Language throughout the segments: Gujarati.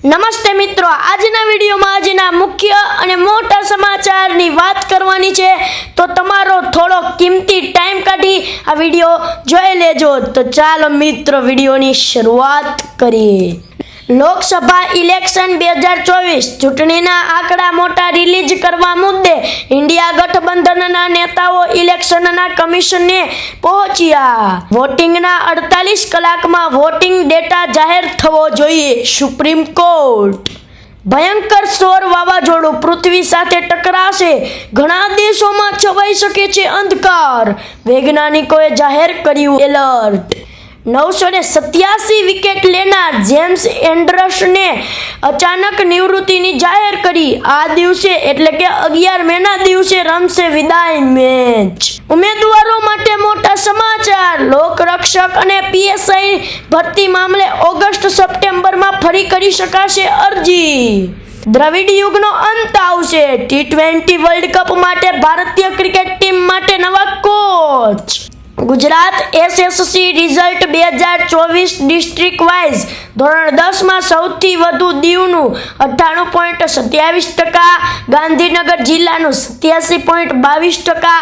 નમસ્તે મિત્રો, આજના વિડીયોમાં આજના મુખ્ય અને મોટા સમાચારની વાત કરવાની છે, તો તમારો થોડો કિંમતી ટાઈમ કાઢી આ વિડીયો જોઈ લેજો. તો ચાલો મિત્રો વિડીયોની શરૂઆત કરીએ. લોકસભા ઇલેક્શન 2024 ચૂંટણીના આંકડા મોટા રિલીઝ કરવા મુદ્દે ઇન્ડિયા ગઠબંધનના નેતાઓ ઇલેક્શનના કમિશનને પહોંચ્યા. વોટિંગના 48 કલાકમાં વોટિંગ ડેટા જાહેર થવો જોઈએ. Supreme court. ભયંકર સૌર વાવાઝોડું પૃથ્વી સાથે ટકરાશે, ઘણા દેશોમાં છવાઈ શકે છે અંધકાર, વૈજ્ઞાનિકોએ જાહેર કર્યું એલર્ટ. 987 વિકેટ લેનાર જેમ્સ એન્ડરસને અચાનક નિવૃત્તિની જાહેર કરી. આ દિવસે એટલે કે 11 મેના દિવસે રમશે વિદાય મેચ. ઉમેદવારો માટે મોટા સમાચાર. લોકરક્ષક અને પીએસઆઈ ભરતી મામલે ઓગસ્ટ-સપ્ટેમ્બરમાં ફરી કરી શકાશે અરજી. દ્રવિડ યુગનો અંત આવશે. T20 વર્લ્ડ કપ માટે ભારતીય ક્રિકેટ ટીમ માટે નવા coach. Gujarat SSC result 2024 district wise ધોરણ 10માં સૌથી વધુ દીવનું 98.27%, ગાંધીનગર જિલ્લાનું 87.22%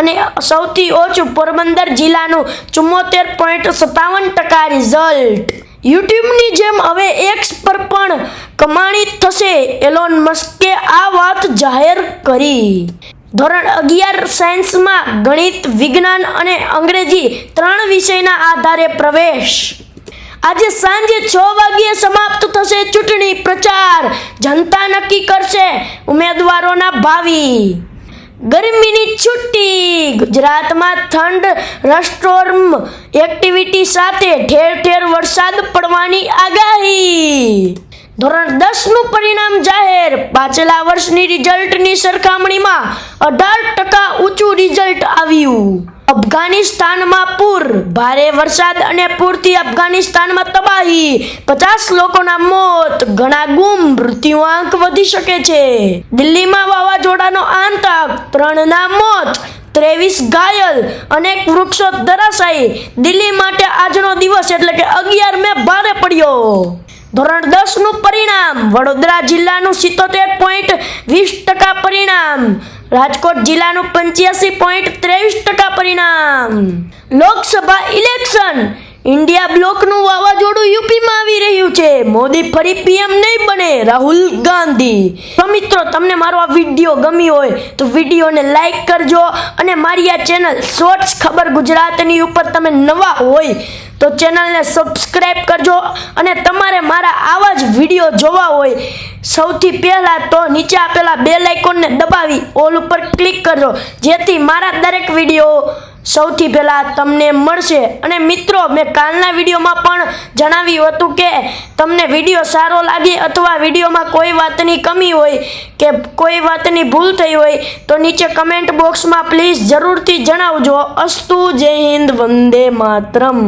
અને સૌથી ઓછું પોરબંદર જિલ્લાનું 74.57% રિઝલ્ટ. યુટ્યુબની જેમ હવે એક્સ પર પણ કમાણી થશે, એલોન મસ્કે આ વાત જાહેર કરી. ધોરણ 11 સાયન્સમાં ગણિત, વિજ્ઞાન અને અંગ્રેજી 3 વિષયના આધારે પ્રવેશ. આજે સાંજે 6 વાગ્યે સમાપ્ત થશે ચૂંટણી પ્રચાર. જનતા નક્કી કરશે ઉમેદવારોના ભાવિ. ગરમીની છુટ્ટી. ગુજરાતમાં થંડરસ્ટોર્મ એક્ટિવિટી સાથે ઠેર ઠેર વરસાદ પડવાની આગાહી. ધોરણ 10નું પરિણામ જાહેર. પાછલા વર્ષની રિઝલ્ટની સરખામણીમાં 18% ઊંચું રિઝલ્ટ આવ્યું. અફઘાનિસ્તાનમાં પૂર. ભારે વરસાદ અને પૂરથી અફઘાનિસ્તાનમાં તબાહી. 50 લોકોના મોત, ઘણા ગુમ, મૃત્યુઆંક વધી શકે છે. દિલ્હીમાં વાવાઝોડાનો આતંક, 3ના મોત, 23 ઘાયલ, અનેક વૃક્ષો ધરાશાયી. દિલ્હી માટે આજનો દિવસ એટલે કે 11 મે ભારે પડ્યો. ધોરણ 10નું પરિણામ. વડોદરા જિલ્લાનું 77.20% પરિણામ. રાજકોટ જિલ્લાનું 85.23% પરિણામ. લોકસભા ઇલેક્શન. ઇન્ડિયા બ્લોકનું વાવાઝોડું યુપીમાં આવી રહ્યું છે. મોદી ફરી પીએમ નહીં બને, રાહુલ ગાંધી. તો મિત્રો, તમને મારો આ વિડીયો ગમ્યો હોય તો વિડીયોને લાઈક કરજો અને મારી આ ચેનલ શોર્ટ્સ ખબર ગુજરાતની ઉપર તમે નવા હોય તો ચેનલને સબસ્ક્રાઈબ કરજો. અને તમારે મારા આવા જ વિડીયો જોવા હોય સૌથી પહેલાં તો નીચે આપેલા બેલ આઇકોનને દબાવી ઓલ ઉપર ક્લિક કરજો, જેથી મારા દરેક વિડીયો સૌથી પહેલાં તમને મળશે. અને મિત્રો, મેં કાલના વિડીયોમાં પણ જણાવ્યું હતું કે તમને વિડીયો સારો લાગે અથવા વિડીયોમાં કોઈ વાતની કમી હોય કે કોઈ વાતની ભૂલ થઈ હોય તો નીચે કમેન્ટ બોક્સમાં પ્લીઝ જરૂરથી જણાવજો. અસ્તુ. જય હિન્દ. વંદે માતરમ.